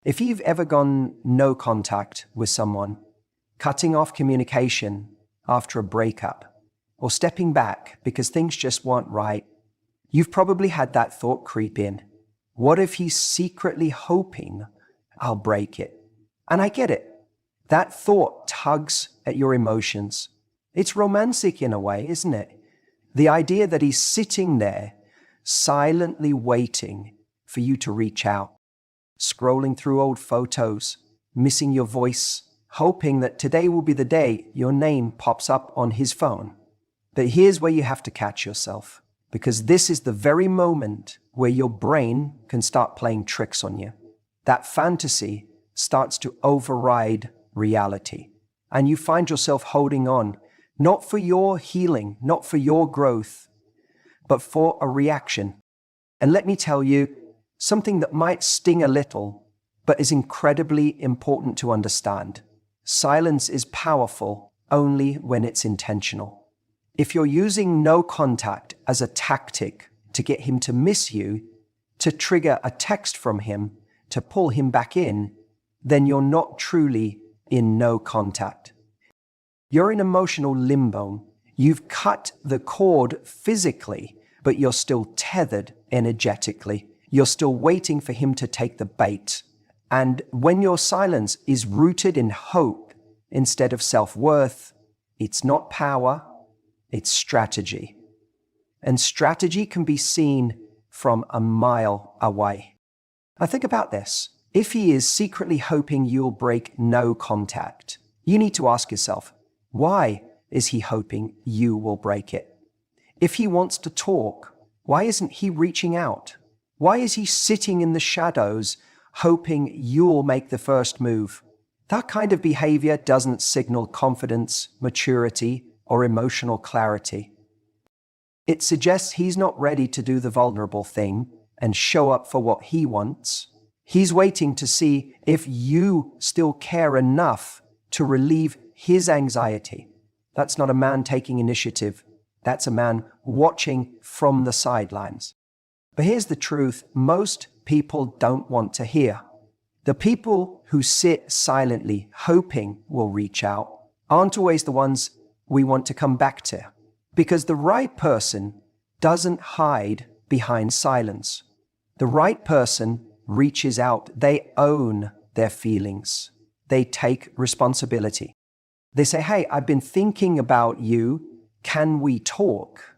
If you've ever gone no contact with someone, cutting off communication after a breakup, or stepping back because things just weren't right, you've probably had that thought creep in. What if he's secretly hoping I'll break it? And I get it. That thought tugs at your emotions. It's romantic in a way, isn't it? The idea that he's sitting there, silently waiting for you to reach out, scrolling through old photos, missing your voice, hoping that today will be the day your name pops up on his phone. But here's where you have to catch yourself, because this is the very moment where your brain can start playing tricks on you. That fantasy starts to override reality, and you find yourself holding on, not for your healing, not for your growth, but for a reaction. And let me tell you, something that might sting a little, but is incredibly important to understand. Silence is powerful only when it's intentional. If you're using no contact as a tactic to get him to miss you, to trigger a text from him, to pull him back in, then you're not truly in no contact. You're in emotional limbo. You've cut the cord physically, but you're still tethered energetically. You're still waiting for him to take the bait. And when your silence is rooted in hope instead of self-worth, it's not power, it's strategy. And strategy can be seen from a mile away. Now think about this. If he is secretly hoping you'll break no contact, you need to ask yourself, why is he hoping you will break it? If he wants to talk, why isn't he reaching out? Why is he sitting in the shadows hoping you'll make the first move? That kind of behavior doesn't signal confidence, maturity, or emotional clarity. It suggests he's not ready to do the vulnerable thing and show up for what he wants. He's waiting to see if you still care enough to relieve his anxiety. That's not a man taking initiative. That's a man watching from the sidelines. But here's the truth most people don't want to hear. The people who sit silently hoping we'll reach out aren't always the ones we want to come back to, because the right person doesn't hide behind silence. The right person reaches out. They own their feelings. They take responsibility. They say, hey, I've been thinking about you. Can we talk?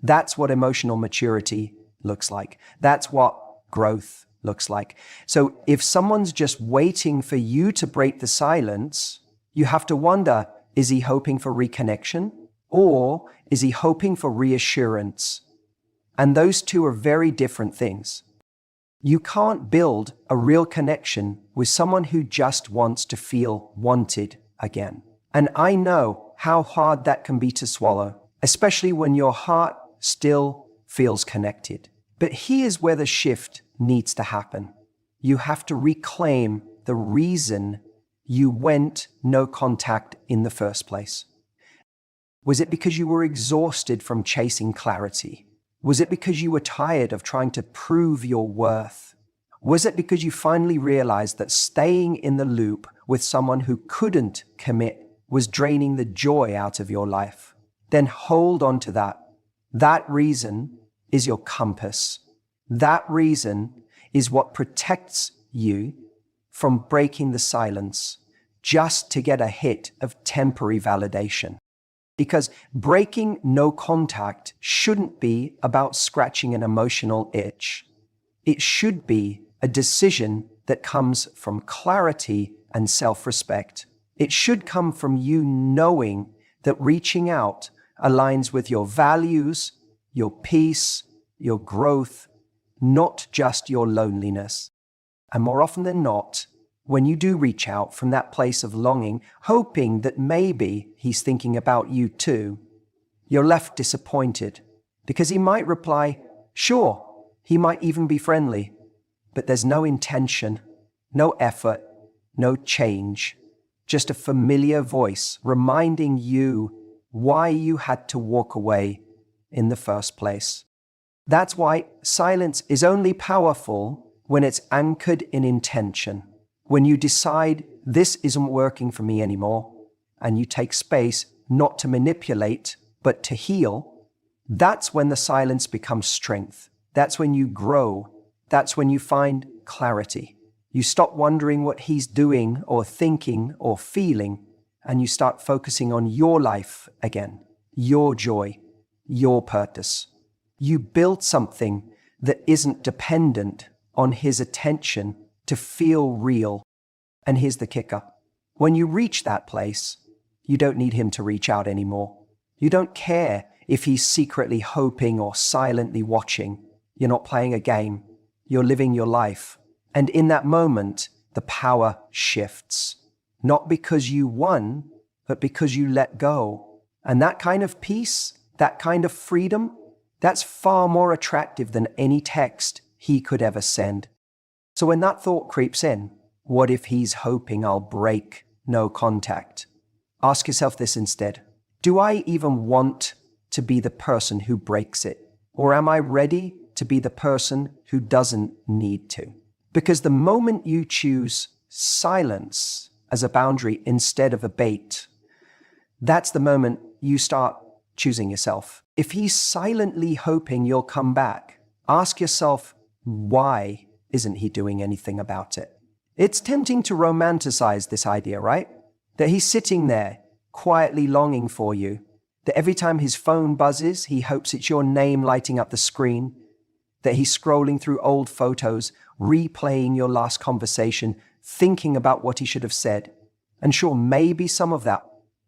That's what emotional maturity looks like. That's what growth looks like. So if someone's just waiting for you to break the silence, you have to wonder, is he hoping for reconnection or is he hoping for reassurance? And those two are very different things. You can't build a real connection with someone who just wants to feel wanted again. And I know how hard that can be to swallow, especially when your heart still feels connected. But here's where the shift needs to happen. You have to reclaim the reason you went no contact in the first place. Was it because you were exhausted from chasing clarity? Was it because you were tired of trying to prove your worth? Was it because you finally realized that staying in the loop with someone who couldn't commit was draining the joy out of your life? Then hold on to that. That reason is your compass. That reason is what protects you from breaking the silence just to get a hit of temporary validation. Because breaking no contact shouldn't be about scratching an emotional itch. It should be a decision that comes from clarity and self-respect. It should come from you knowing that reaching out aligns with your values, your peace, your growth, not just your loneliness. And more often than not, when you do reach out from that place of longing, hoping that maybe he's thinking about you too, you're left disappointed because he might reply, sure, he might even be friendly, but there's no intention, no effort, no change, just a familiar voice reminding you why you had to walk away in the first place. That's why silence is only powerful when it's anchored in intention. When you decide this isn't working for me anymore, and you take space not to manipulate, but to heal, that's when the silence becomes strength. That's when you grow. That's when you find clarity. You stop wondering what he's doing or thinking or feeling, and you start focusing on your life again, your joy, your purpose. You build something that isn't dependent on his attention to feel real. And here's the kicker. When you reach that place, you don't need him to reach out anymore. You don't care if he's secretly hoping or silently watching. You're not playing a game. You're living your life. And in that moment, the power shifts. Not because you won, but because you let go. And that kind of peace, that kind of freedom, that's far more attractive than any text he could ever send. So when that thought creeps in, what if he's hoping I'll break no contact? Ask yourself this instead. Do I even want to be the person who breaks it? Or am I ready to be the person who doesn't need to? Because the moment you choose silence as a boundary instead of a bait, that's the moment you start choosing yourself. If he's silently hoping you'll come back, ask yourself, why isn't he doing anything about it? It's tempting to romanticize this idea, right? That he's sitting there, quietly longing for you, that every time his phone buzzes, he hopes it's your name lighting up the screen, that he's scrolling through old photos, replaying your last conversation, thinking about what he should have said. And sure, maybe some of that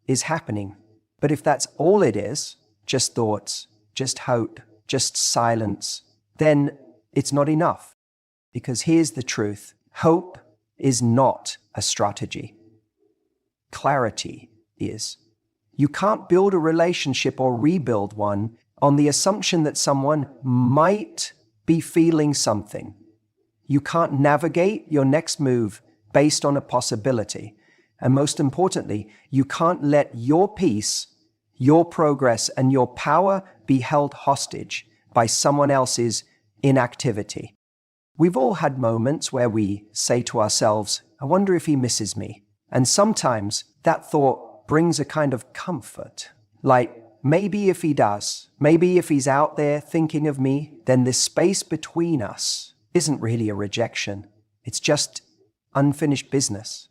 is happening. But if that's all it is, just thoughts, just hope, just silence, then it's not enough. Because here's the truth. Hope is not a strategy. Clarity is. You can't build a relationship or rebuild one on the assumption that someone might be feeling something. You can't navigate your next move based on a possibility. And most importantly, you can't let your peace, your progress, and your power be held hostage by someone else's inactivity. We've all had moments where we say to ourselves, I wonder if he misses me. And sometimes that thought brings a kind of comfort. Like, maybe if he does, maybe if he's out there thinking of me, then this space between us isn't really a rejection. It's just unfinished business.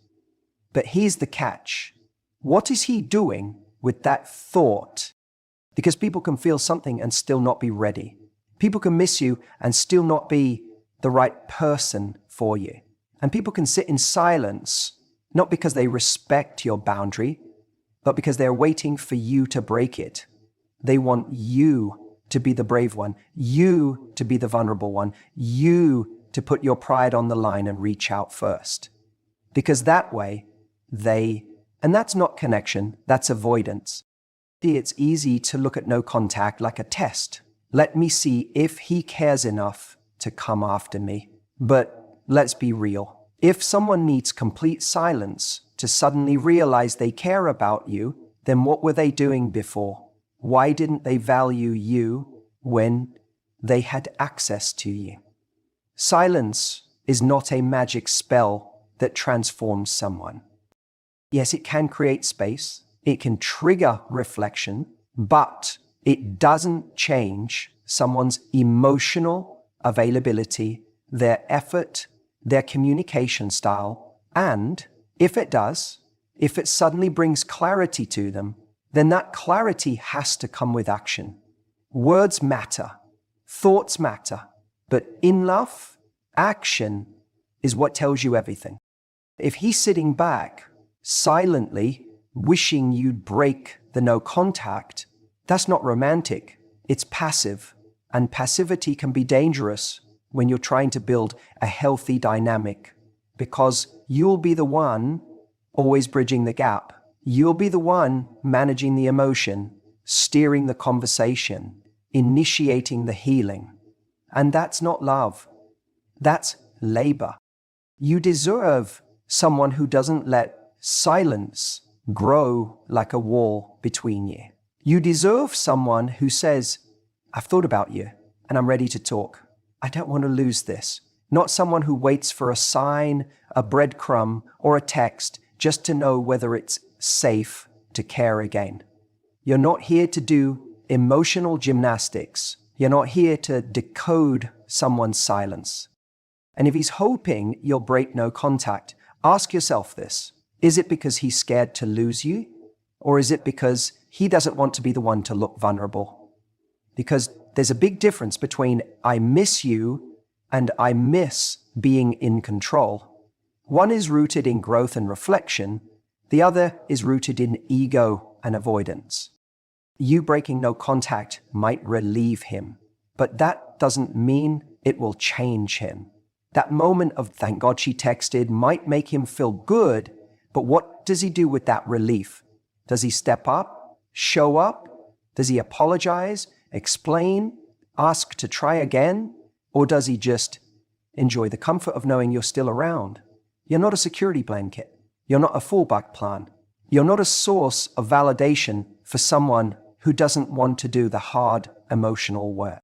But here's the catch. What is he doing with that thought? Because people can feel something and still not be ready. People can miss you and still not be the right person for you. And people can sit in silence, not because they respect your boundary, but because they're waiting for you to break it. They want you to be the brave one, you to be the vulnerable one, you to put your pride on the line and reach out first. Because that way, and that's not connection, that's avoidance. It's easy to look at no contact like a test. Let me see if he cares enough to come after me. But let's be real. If someone needs complete silence to suddenly realize they care about you, then what were they doing before? Why didn't they value you when they had access to you? Silence is not a magic spell that transforms someone. Yes, it can create space, it can trigger reflection, but it doesn't change someone's emotional availability, their effort, their communication style, and if it does, if it suddenly brings clarity to them, then that clarity has to come with action. Words matter, thoughts matter, but in love, action is what tells you everything. If he's sitting back, silently wishing you'd break the no contact, that's not romantic, it's passive. And passivity can be dangerous when you're trying to build a healthy dynamic, because you'll be the one always bridging the gap. You'll be the one managing the emotion, steering the conversation, initiating the healing. And that's not love. That's labor. You deserve someone who doesn't let silence grow like a wall between you. You deserve someone who says, I've thought about you and I'm ready to talk. I don't want to lose this. not someone who waits for a sign, a breadcrumb, or a text just to know whether it's safe to care again. You're not here to do emotional gymnastics. You're not here to decode someone's silence. And if he's hoping you'll break no contact, ask yourself this. Is it because he's scared to lose you? Or is it because he doesn't want to be the one to look vulnerable? Because there's a big difference between I miss you and I miss being in control. One is rooted in growth and reflection. The other is rooted in ego and avoidance. You breaking no contact might relieve him, but that doesn't mean it will change him. That moment of thank God she texted might make him feel good, but what does he do with that relief? Does he step up, show up? Does he apologize, explain, ask to try again? Or does he just enjoy the comfort of knowing you're still around? You're not a security blanket. You're not a fallback plan. You're not a source of validation for someone who doesn't want to do the hard emotional work.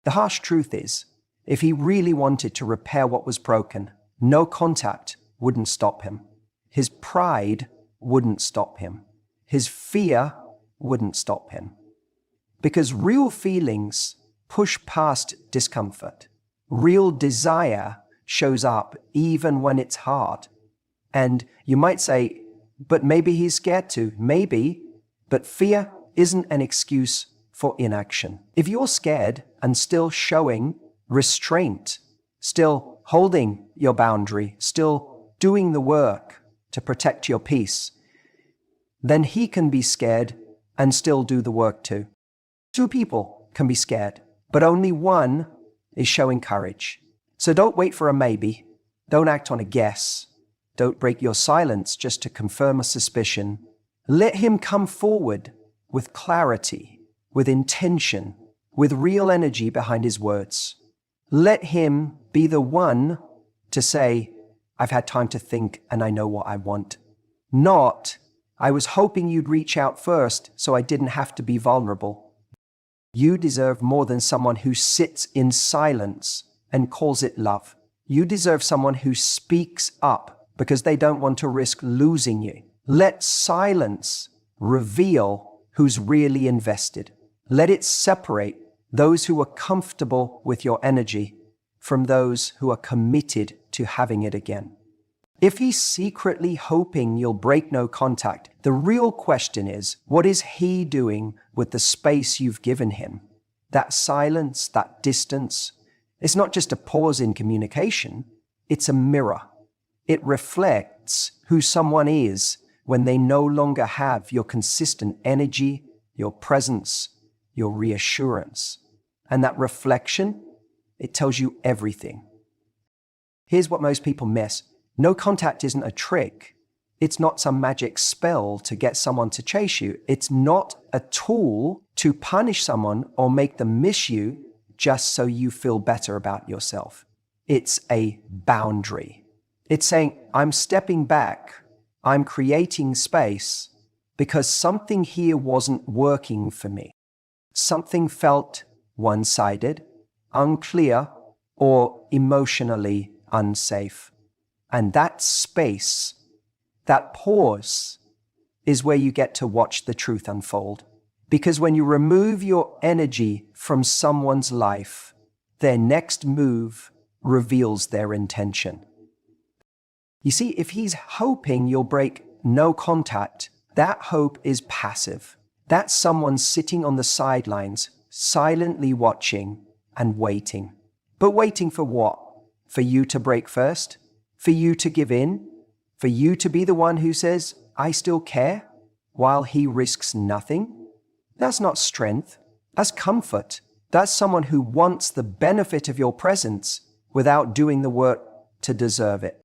The harsh truth is, if he really wanted to repair what was broken, no contact wouldn't stop him. His pride wouldn't stop him. His fear wouldn't stop him. Because real feelings push past discomfort. Real desire shows up even when it's hard. And you might say, but maybe he's scared to. Maybe, but fear isn't an excuse for inaction. If you're scared and still showing restraint, still holding your boundary, still doing the work to protect your peace, then he can be scared and still do the work too. Two people can be scared, but only one is showing courage. So don't wait for a maybe. Don't act on a guess. Don't break your silence just to confirm a suspicion. Let him come forward with clarity, with intention, with real energy behind his words. Let him be the one to say, I've had time to think and I know what I want. Not, I was hoping you'd reach out first so I didn't have to be vulnerable. You deserve more than someone who sits in silence and calls it love. You deserve someone who speaks up because they don't want to risk losing you. Let silence reveal who's really invested. Let it separate those who are comfortable with your energy from those who are committed to having it again. If he's secretly hoping you'll break no contact, the real question is, what is he doing with the space you've given him? That silence, that distance, it's not just a pause in communication, it's a mirror. It reflects who someone is when they no longer have your consistent energy, your presence, your reassurance. And that reflection, it tells you everything. Here's what most people miss. No contact isn't a trick. It's not some magic spell to get someone to chase you. It's not a tool to punish someone or make them miss you just so you feel better about yourself. It's a boundary. It's saying, I'm stepping back. I'm creating space because something here wasn't working for me. Something felt one-sided, unclear, or emotionally unsafe. And that space, that pause, is where you get to watch the truth unfold. Because when you remove your energy from someone's life, their next move reveals their intention. You see, if he's hoping you'll break no contact, that hope is passive. That's someone sitting on the sidelines, silently watching and waiting. But waiting for what? For you to break first? For you to give in? For you to be the one who says, I still care, while he risks nothing? That's not strength. That's comfort. That's someone who wants the benefit of your presence without doing the work to deserve it.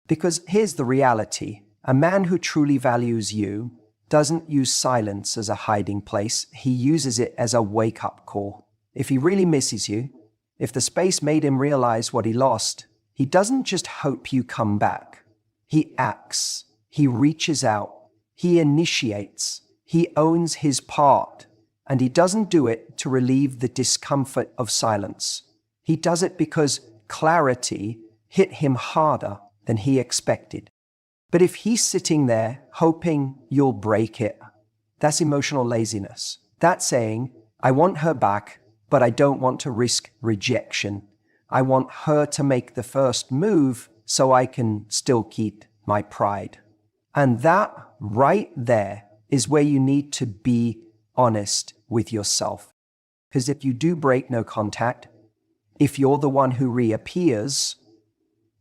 Because here's the reality. A man who truly values you doesn't use silence as a hiding place. He uses it as a wake-up call. If he really misses you, if the space made him realize what he lost, he doesn't just hope you come back. He acts. He reaches out. He initiates. He owns his part. And he doesn't do it to relieve the discomfort of silence. He does it because clarity hit him harder than he expected. But if he's sitting there hoping you'll break it, that's emotional laziness. That's saying, I want her back, but I don't want to risk rejection. I want her to make the first move so I can still keep my pride. And that right there is where you need to be honest with yourself. Because if you do break no contact, if you're the one who reappears,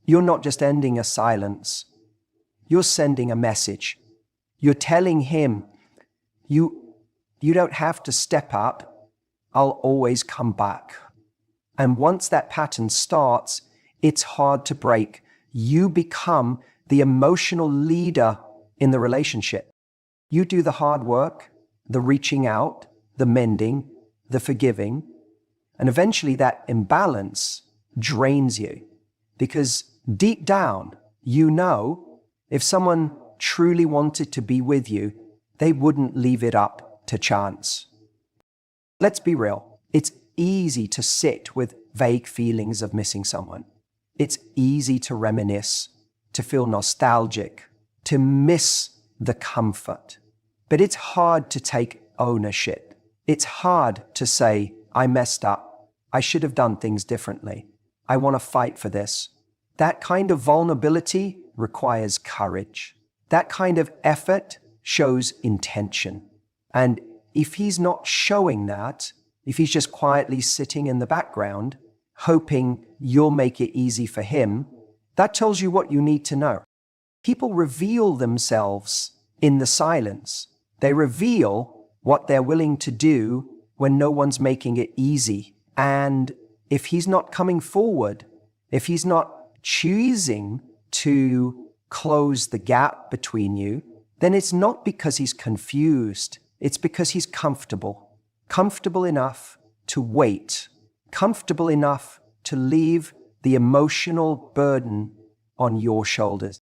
you're not just ending a silence. You're sending a message. You're telling him, you don't have to step up. I'll always come back. And once that pattern starts, it's hard to break. You become the emotional leader in the relationship. You do the hard work, the reaching out, the mending, the forgiving, and eventually that imbalance drains you. Because deep down, you know, if someone truly wanted to be with you, they wouldn't leave it up to chance. Let's be real. It's easy to sit with vague feelings of missing someone. It's easy to reminisce, to feel nostalgic, to miss the comfort. But it's hard to take ownership. It's hard to say, I messed up. I should have done things differently. I want to fight for this. That kind of vulnerability requires courage. That kind of effort shows intention. And if he's not showing that, if he's just quietly sitting in the background, hoping you'll make it easy for him, that tells you what you need to know. People reveal themselves in the silence. They reveal what they're willing to do when no one's making it easy. And if he's not coming forward, if he's not choosing to close the gap between you, then it's not because he's confused. It's because he's comfortable. Comfortable enough to wait. Comfortable enough to leave the emotional burden on your shoulders.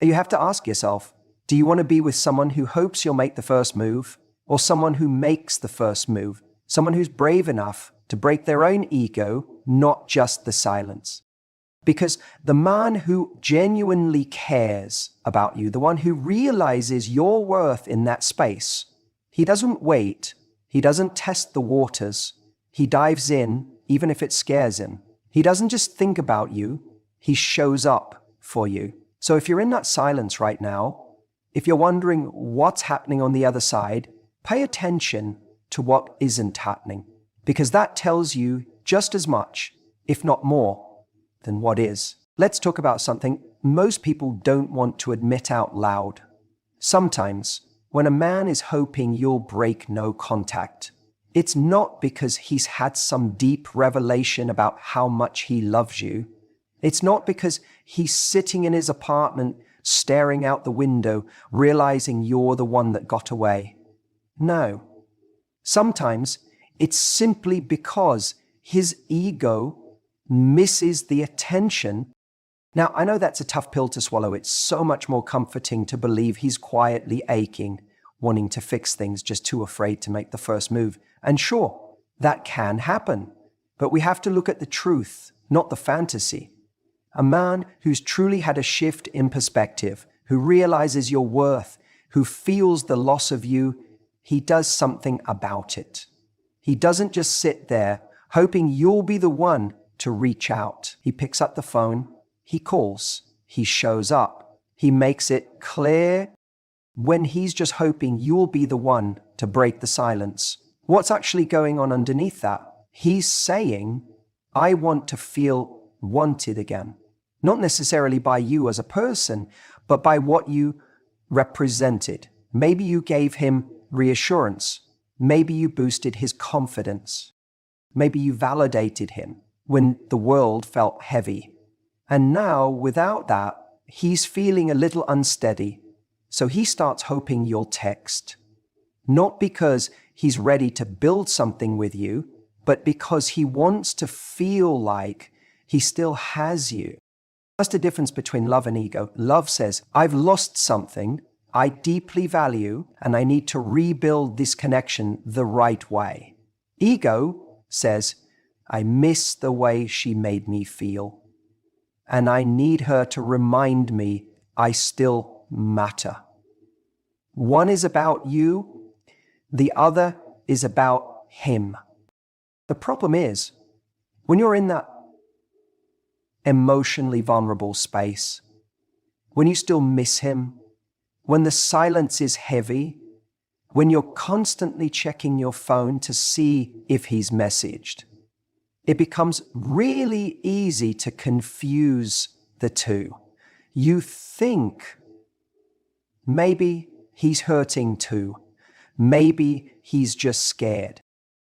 You have to ask yourself, do you want to be with someone who hopes you'll make the first move, or someone who makes the first move? Someone who's brave enough to break their own ego, not just the silence. Because the man who genuinely cares about you, the one who realizes your worth in that space, he doesn't wait. He doesn't test the waters. He dives in, even if it scares him. He doesn't just think about you. He shows up for you. So if you're in that silence right now, if you're wondering what's happening on the other side, pay attention to what isn't happening, because that tells you just as much, if not more, than what is. Let's talk about something most people don't want to admit out loud. Sometimes, when a man is hoping you'll break no contact, it's not because he's had some deep revelation about how much he loves you. It's not because he's sitting in his apartment, staring out the window, realizing you're the one that got away. No. Sometimes it's simply because his ego misses the attention. Now, I know that's a tough pill to swallow. It's so much more comforting to believe he's quietly aching, wanting to fix things, just too afraid to make the first move. And sure, that can happen. But we have to look at the truth, not the fantasy. A man who's truly had a shift in perspective, who realizes your worth, who feels the loss of you, he does something about it. He doesn't just sit there hoping you'll be the one to reach out. He picks up the phone, he calls, he shows up. He makes it clear when he's just hoping you'll be the one to break the silence. What's actually going on underneath that? He's saying, I want to feel wanted again. Not necessarily by you as a person, but by what you represented. Maybe you gave him reassurance. Maybe you boosted his confidence. Maybe you validated him when the world felt heavy. And now, without that, he's feeling a little unsteady. So he starts hoping you'll text. Not because he's ready to build something with you, but because he wants to feel like he still has you. That's the difference between love and ego. Love says, I've lost something I deeply value, and I need to rebuild this connection the right way. Ego says, I miss the way she made me feel. And I need her to remind me I still matter. One is about you, the other is about him. The problem is, when you're in that emotionally vulnerable space, when you still miss him, when the silence is heavy, when you're constantly checking your phone to see if he's messaged, it becomes really easy to confuse the two. You think maybe he's hurting too. Maybe he's just scared.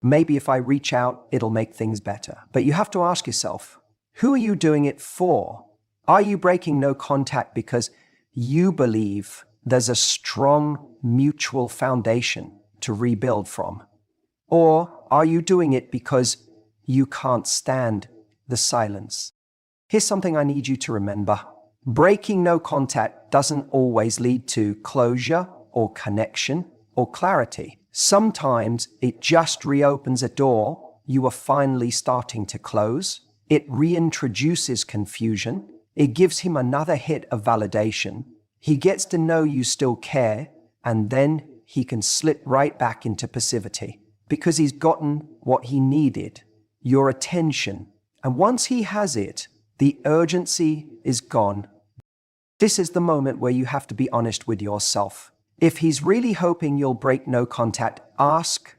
Maybe if I reach out, it'll make things better. But you have to ask yourself, who are you doing it for? Are you breaking no contact because you believe there's a strong mutual foundation to rebuild from? Or are you doing it because you can't stand the silence? Here's something I need you to remember. Breaking no contact doesn't always lead to closure or connection or clarity. Sometimes it just reopens a door you are finally starting to close. It reintroduces confusion. It gives him another hit of validation. He gets to know you still care, and then he can slip right back into passivity because he's gotten what he needed, your attention. And once he has it, the urgency is gone. This is the moment where you have to be honest with yourself. If he's really hoping you'll break no contact, ask